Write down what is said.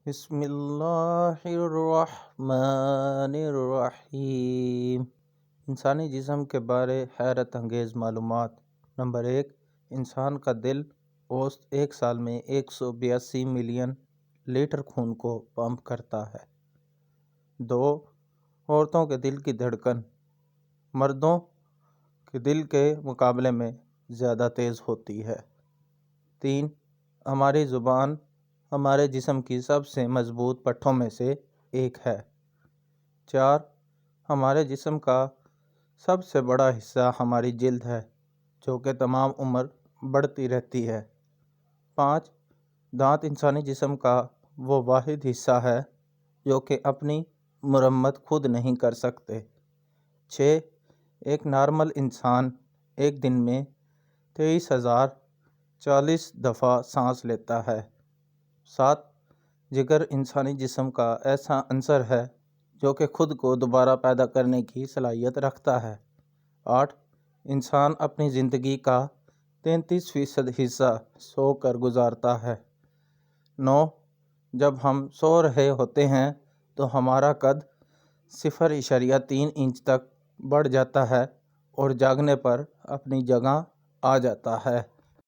بسم اللہ الرحمن الرحیم۔ انسانی جسم کے بارے حیرت انگیز معلومات۔ نمبر 1، انسان کا دل اوسط ایک سال میں 182 ملین لیٹر خون کو پمپ کرتا ہے۔ 2، عورتوں کے دل کی دھڑکن مردوں کے دل کے مقابلے میں زیادہ تیز ہوتی ہے۔ 3، ہماری زبان ہمارے جسم کی سب سے مضبوط پٹھوں میں سے ایک ہے۔ 4، ہمارے جسم کا سب سے بڑا حصہ ہماری جلد ہے جو کہ تمام عمر بڑھتی رہتی ہے۔ 5، دانت انسانی جسم کا وہ واحد حصہ ہے جو کہ اپنی مرمت خود نہیں کر سکتے۔ 6، ایک نارمل انسان ایک دن میں 23,040 دفعہ سانس لیتا ہے۔ 7، جگر انسانی جسم کا ایسا عنصر ہے جو کہ خود کو دوبارہ پیدا کرنے کی صلاحیت رکھتا ہے۔ 8، انسان اپنی زندگی کا 33% حصہ سو کر گزارتا ہے۔ 9، جب ہم سو رہے ہوتے ہیں تو ہمارا قد 0.3 انچ تک بڑھ جاتا ہے اور جاگنے پر اپنی جگہ آ جاتا ہے۔